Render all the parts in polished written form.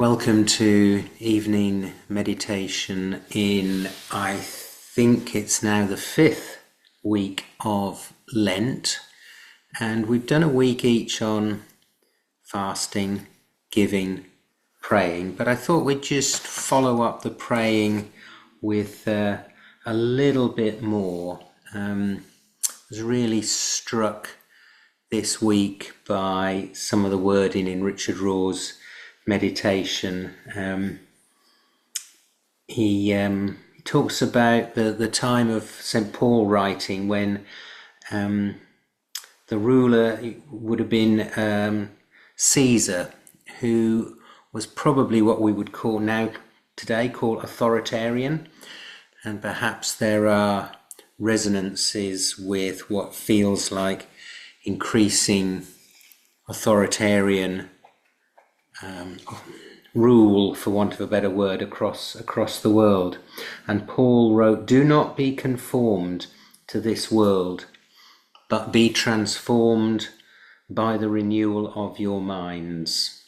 Welcome to evening meditation in, I think it's now the 5th week of Lent, and we've done a week each on fasting, giving, praying, but I thought we'd just follow up the praying with a little bit more. I was really struck this week by some of the wording in Richard Rohr's meditation. He talks about the time of St. Paul writing when the ruler would have been Caesar, who was probably what we would call today authoritarian, and perhaps there are resonances with what feels like increasing authoritarian rule, for want of a better word, across the world. And Paul wrote, "Do not be conformed to this world, but be transformed by the renewal of your minds."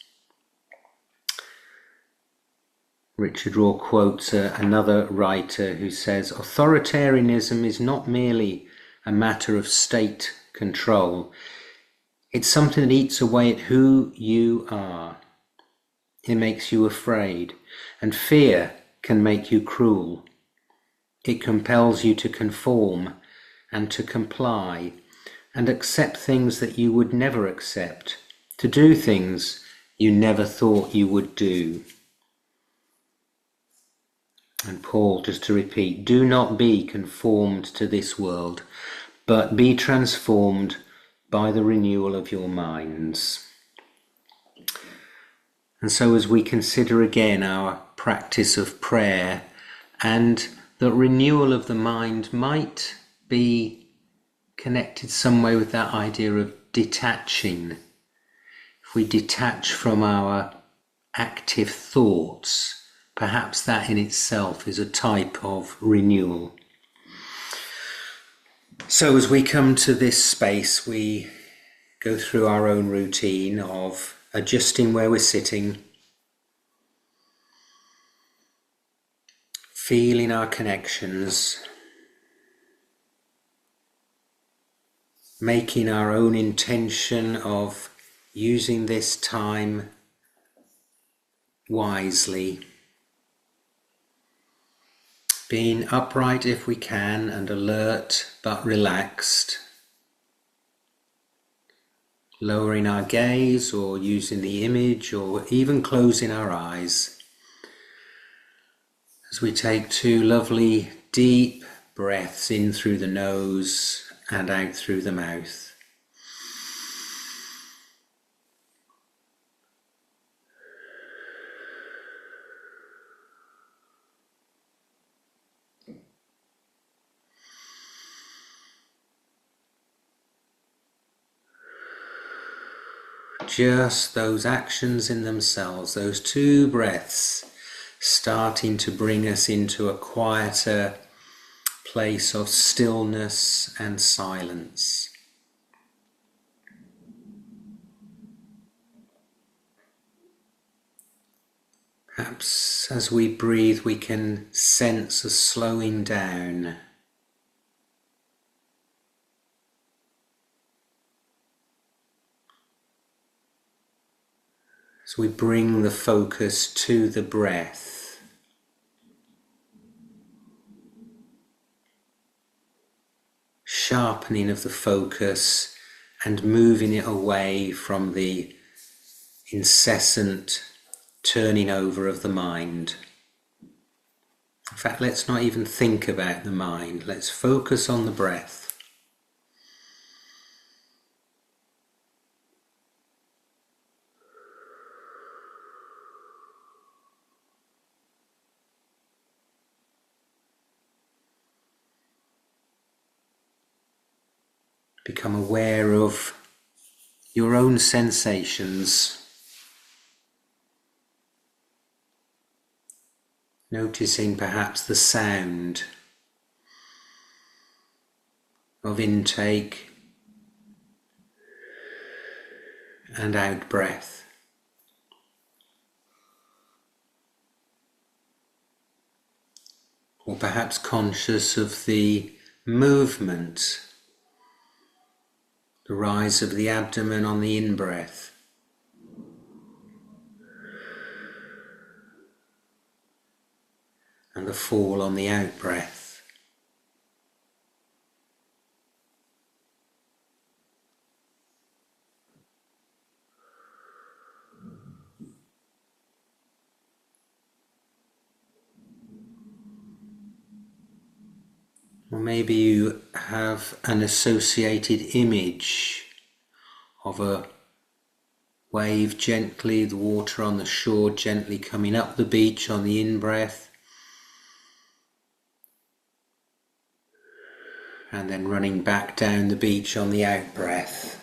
Richard Rohr quotes another writer who says, "Authoritarianism is not merely a matter of state control. It's something that eats away at who you are. It makes you afraid, and fear can make you cruel. It compels you to conform and to comply and accept things that you would never accept, to do things you never thought you would do." And Paul, just to repeat, do not be conformed to this world, but be transformed by the renewal of your minds. And so as we consider again our practice of prayer, and the renewal of the mind might be connected some way with that idea of detaching. If we detach from our active thoughts, perhaps that in itself is a type of renewal. So as we come to this space, we go through our own routine of adjusting where we're sitting, feeling our connections, making our own intention of using this time wisely, being upright if we can and alert but relaxed, lowering our gaze or using the image or even closing our eyes as we take 2 lovely deep breaths in through the nose and out through the mouth. Just those actions in themselves, those 2 breaths, starting to bring us into a quieter place of stillness and silence. Perhaps as we breathe we can sense a slowing down. As we bring the focus to the breath, sharpening of the focus and moving it away from the incessant turning over of the mind. In fact, let's not even think about the mind. Let's focus on the breath. Become aware of your own sensations, noticing perhaps the sound of intake and out breath. or perhaps conscious of the movement, the rise of the abdomen on the in-breath, and the fall on the out-breath. Or maybe you have an associated image of a wave gently, the water on the shore gently coming up the beach on the in-breath, and then running back down the beach on the out-breath.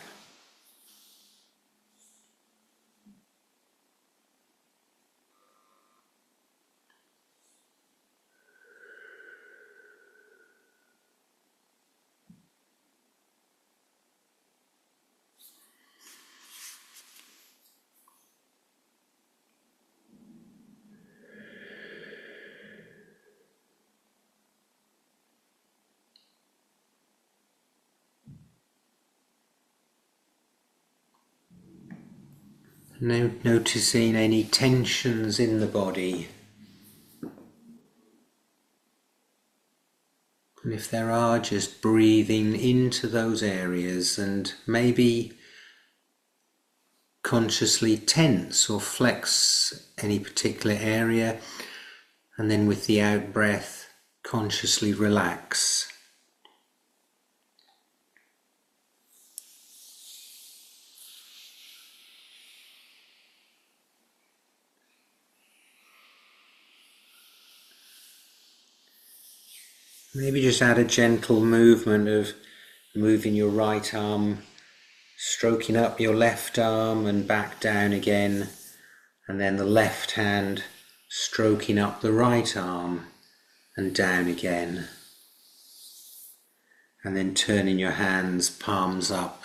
Noticing any tensions in the body. And if there are, just breathing into those areas and maybe consciously tense or flex any particular area, and then with the out breath, consciously relax. Maybe just add a gentle movement of moving your right arm, stroking up your left arm and back down again, and then the left hand stroking up the right arm and down again, and then turning your hands palms up.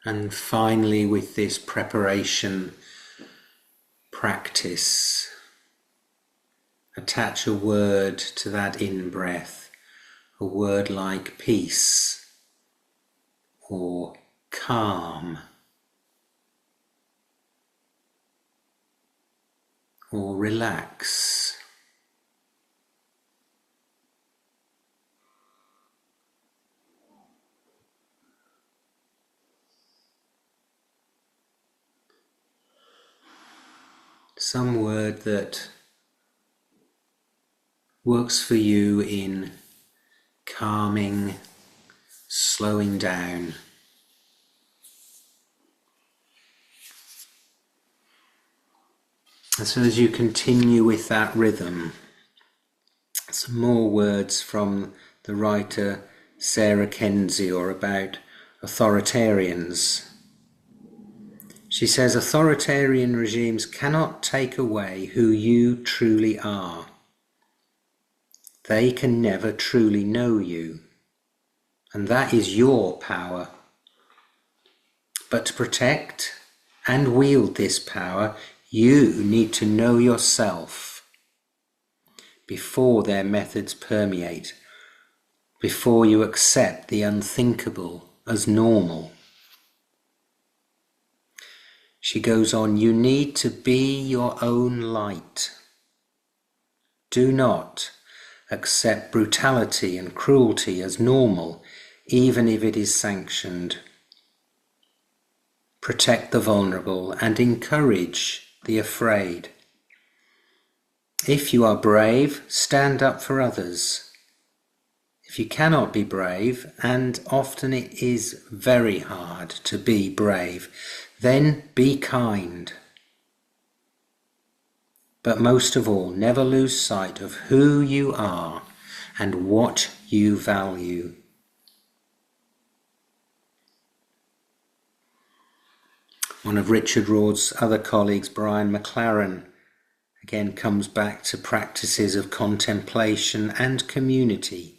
And finally, with this preparation practice, attach a word to that in-breath, a word like peace or calm or relax. Some word that works for you in calming, slowing down. And so as you continue with that rhythm, some more words from the writer Sarah Kendzior about authoritarians. She says, authoritarian regimes cannot take away who you truly are. They can never truly know you, and that is your power. But to protect and wield this power, you need to know yourself before their methods permeate, before you accept the unthinkable as normal. She goes on, you need to be your own light. Do not accept brutality and cruelty as normal, even if it is sanctioned. Protect the vulnerable and encourage the afraid. If you are brave, stand up for others. If you cannot be brave, and often it is very hard to be brave, then be kind. But most of all, never lose sight of who you are and what you value. One of Richard Rohr's other colleagues, Brian McLaren, again comes back to practices of contemplation and community.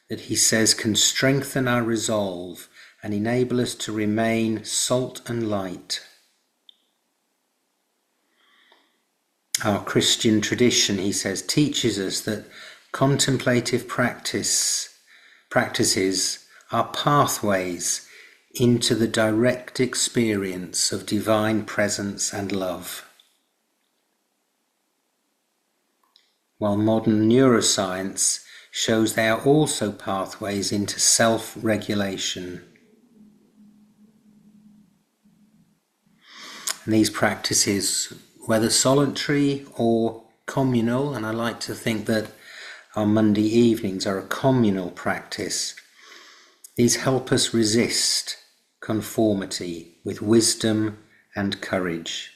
that he says can strengthen our resolve and enable us to remain salt and light. Our Christian tradition, he says, teaches us that contemplative practices are pathways into the direct experience of divine presence and love. While modern neuroscience shows they are also pathways into self-regulation. And these practices, whether solitary or communal, and I like to think that our Monday evenings are a communal practice, these help us resist conformity with wisdom and courage.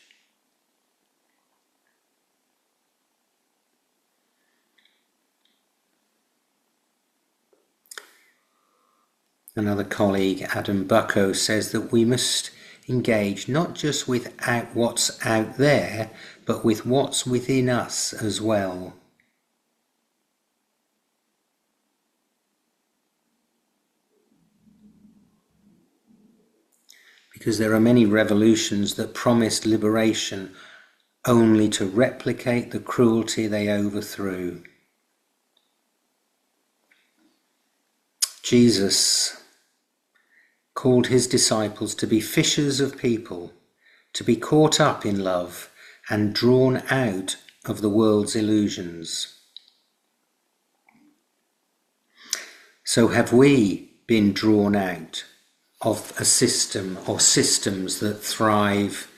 Another colleague, Adam Bucko, says that we must engage not just with what's out there, but with what's within us as well. Because there are many revolutions that promised liberation only to replicate the cruelty they overthrew. Jesus called his disciples to be fishers of people, to be caught up in love and drawn out of the world's illusions. So have we been drawn out of a system or systems that thrive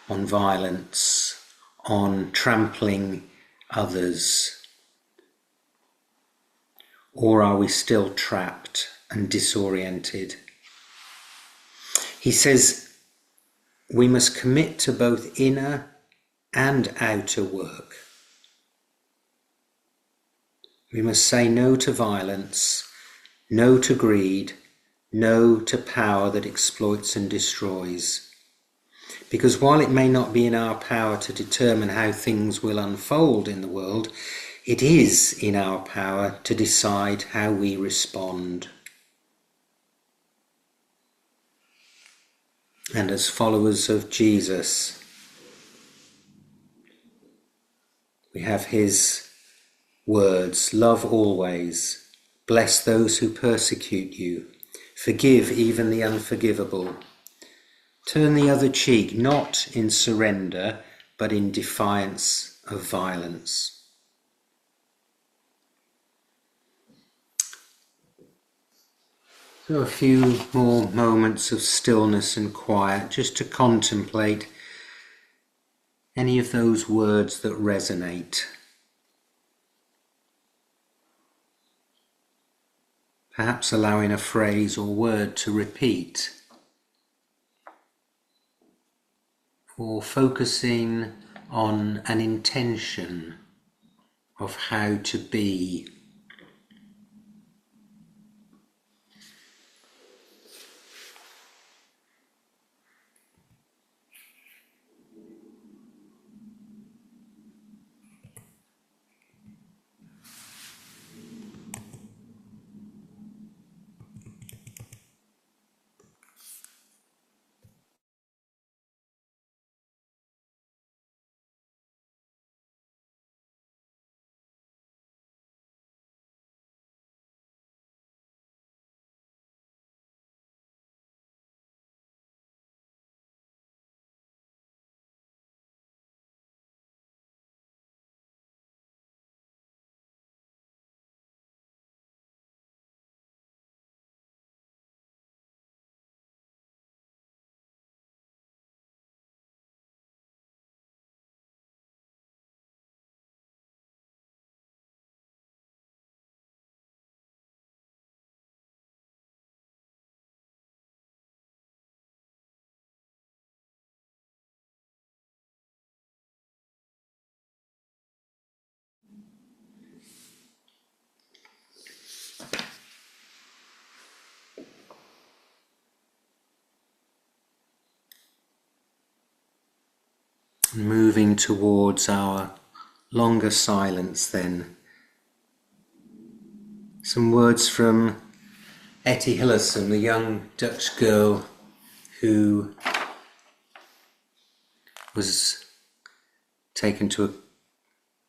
on violence, on trampling others? Or are we still trapped and disoriented? He says we must commit to both inner and outer work. We must say no to violence, no to greed, no to power that exploits and destroys. Because while it may not be in our power to determine how things will unfold in the world, it is in our power to decide how we respond. And as followers of Jesus, we have his words, love always, bless those who persecute you, forgive even the unforgivable, turn the other cheek, not in surrender, but in defiance of violence. So a few more moments of stillness and quiet, just to contemplate any of those words that resonate. Perhaps allowing a phrase or word to repeat, or focusing on an intention of how to be. Moving towards our longer silence then, Some words from Etty Hillesum, the young Dutch girl who was taken to a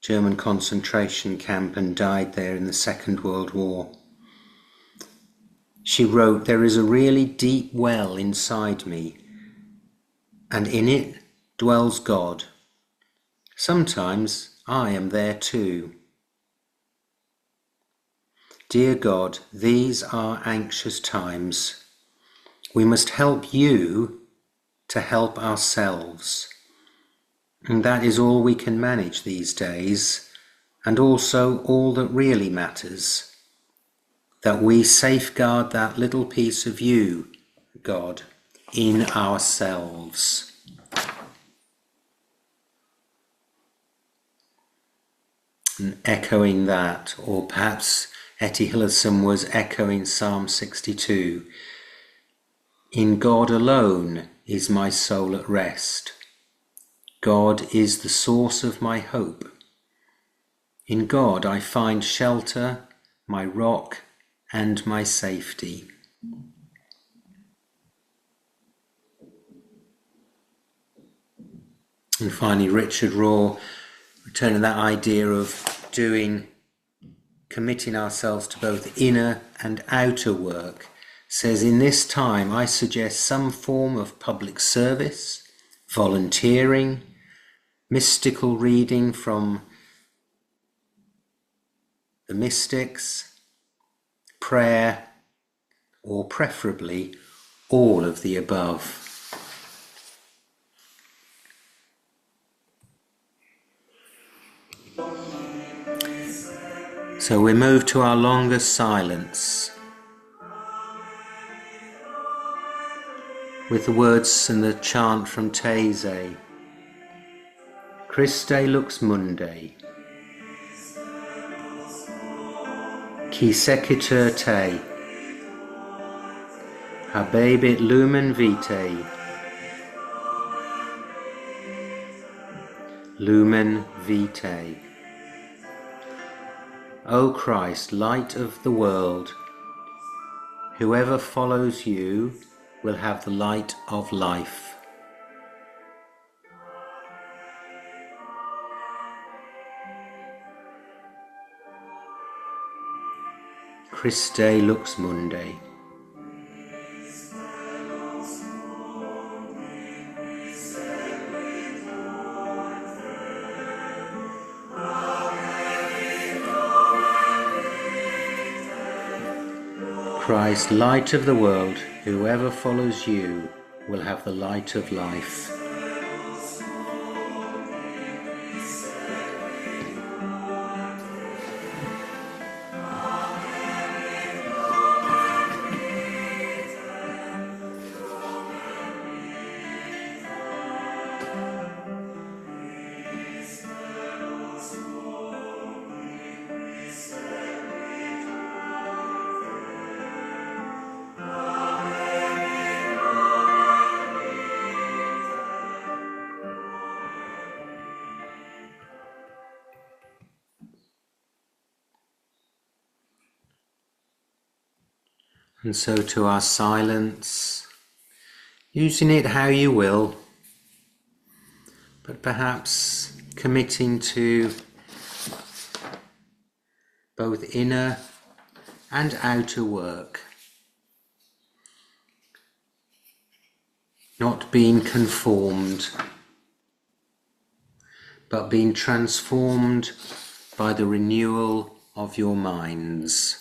German concentration camp and died there in the Second World War. She wrote, "There is a really deep well inside me, and in it dwells God. Sometimes I am there too. Dear God, these are anxious times. We must help you to help ourselves. And that is all we can manage these days, and also all that really matters. That we safeguard that little piece of you, God, in ourselves." And echoing that, or perhaps Etty Hillesum was echoing Psalm 62. "In God alone is my soul at rest. God is the source of my hope. In God I find shelter, my rock, and my safety." And finally, Richard Rohr, returning that idea of committing ourselves to both inner and outer work, says, "In this time I suggest some form of public service, volunteering, mystical reading from the mystics, prayer, or preferably all of the above." So we move to our longest silence with the words and the chant from Taizé. Christe lux mundi, qui sequitur te, habebit lumen vitae, lumen vitae. O Christ, light of the world, whoever follows you will have the light of life. Christe lux mundi. Christ, light of the world, whoever follows you will have the light of life. And so to our silence, using it how you will, but perhaps committing to both inner and outer work, not being conformed, but being transformed by the renewal of your minds.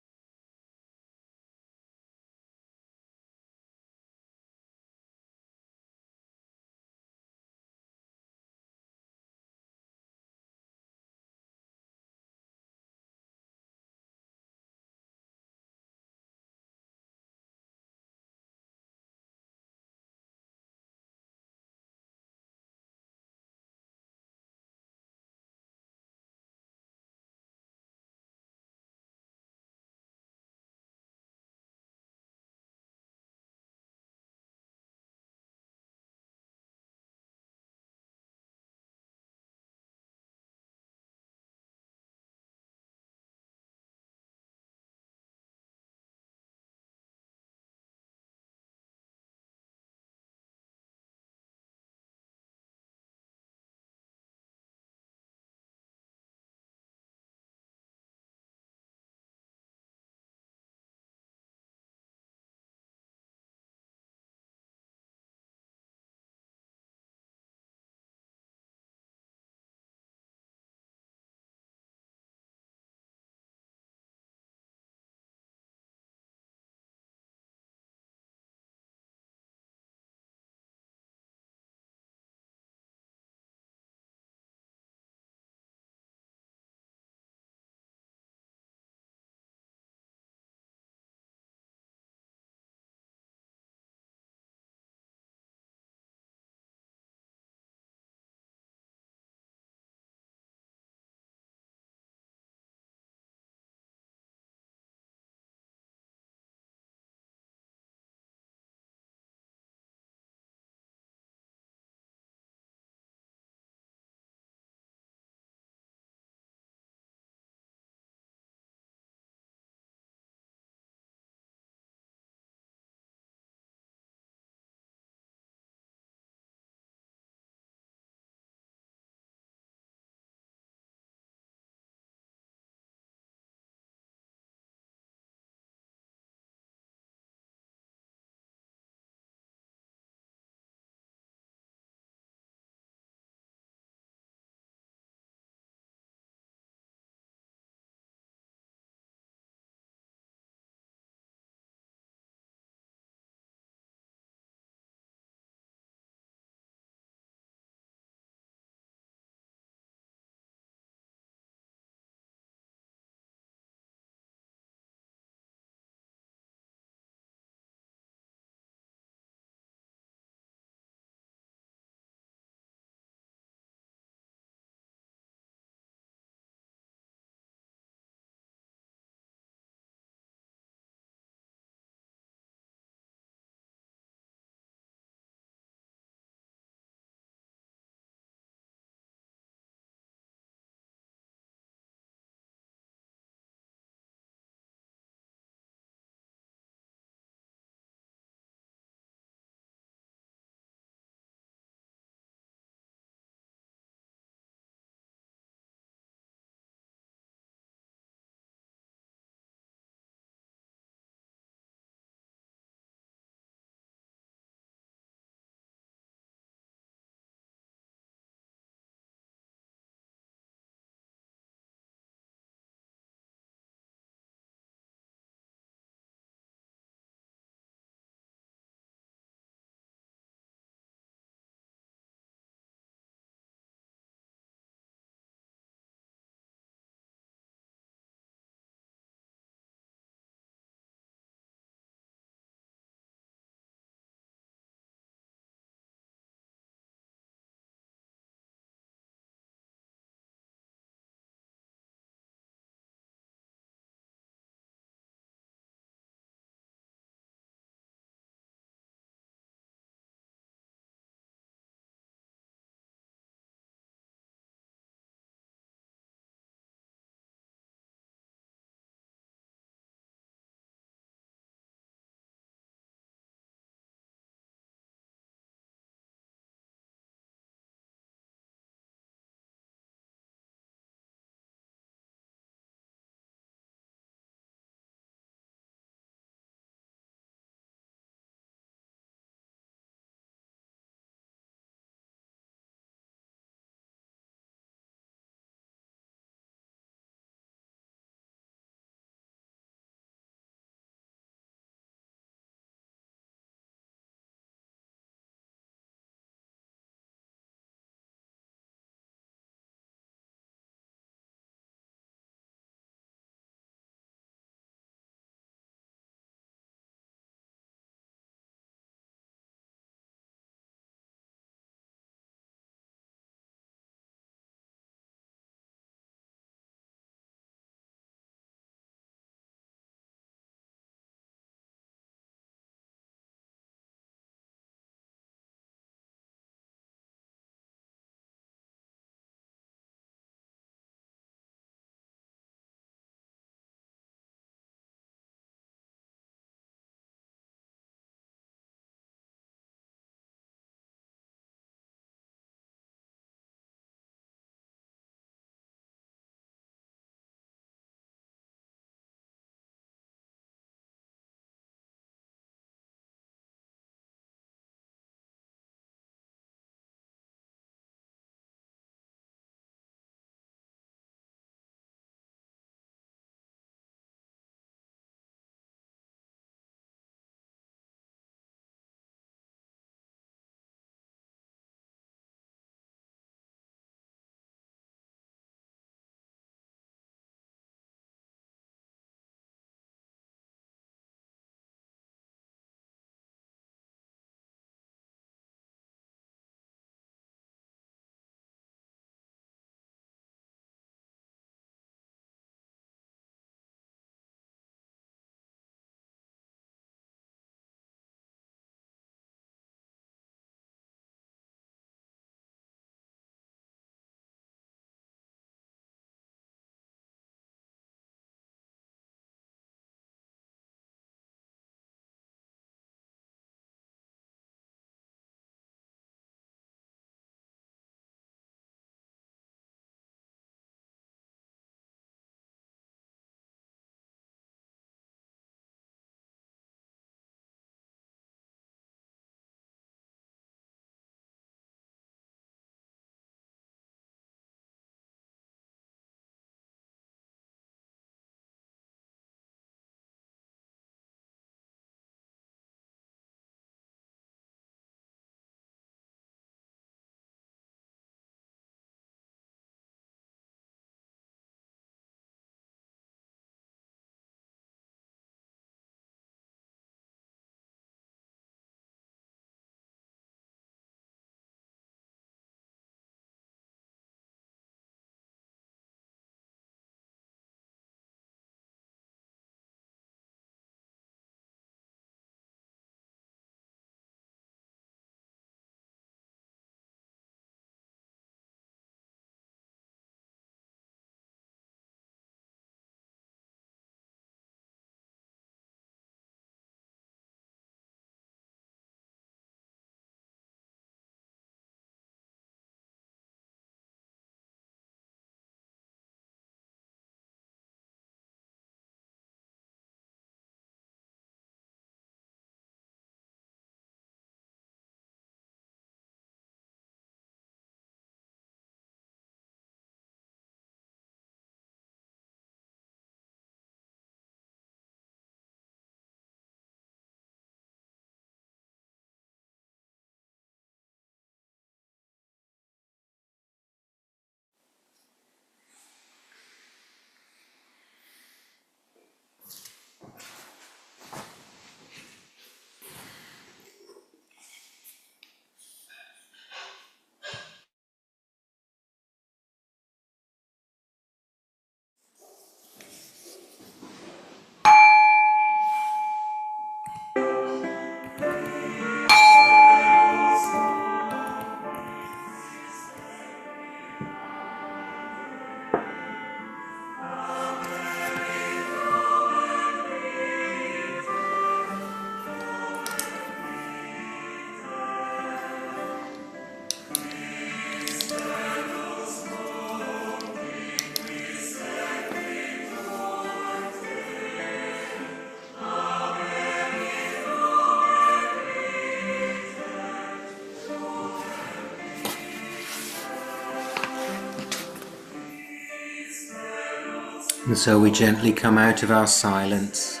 And so we gently come out of our silence,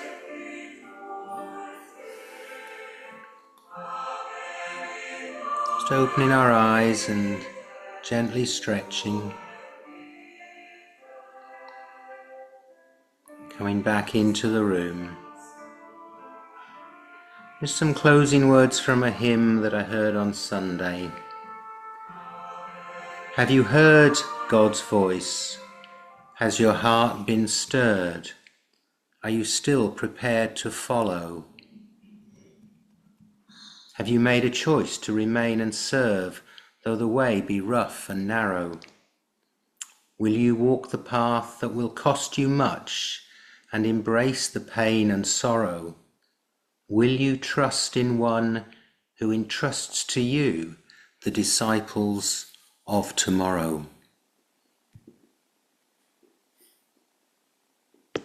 just opening our eyes and gently stretching, coming back into the room. Just some closing words from a hymn that I heard on Sunday. Have you heard God's voice? Has your heart been stirred? Are you still prepared to follow? Have you made a choice to remain and serve, though the way be rough and narrow? Will you walk the path that will cost you much and embrace the pain and sorrow? Will you trust in one who entrusts to you the disciples of tomorrow?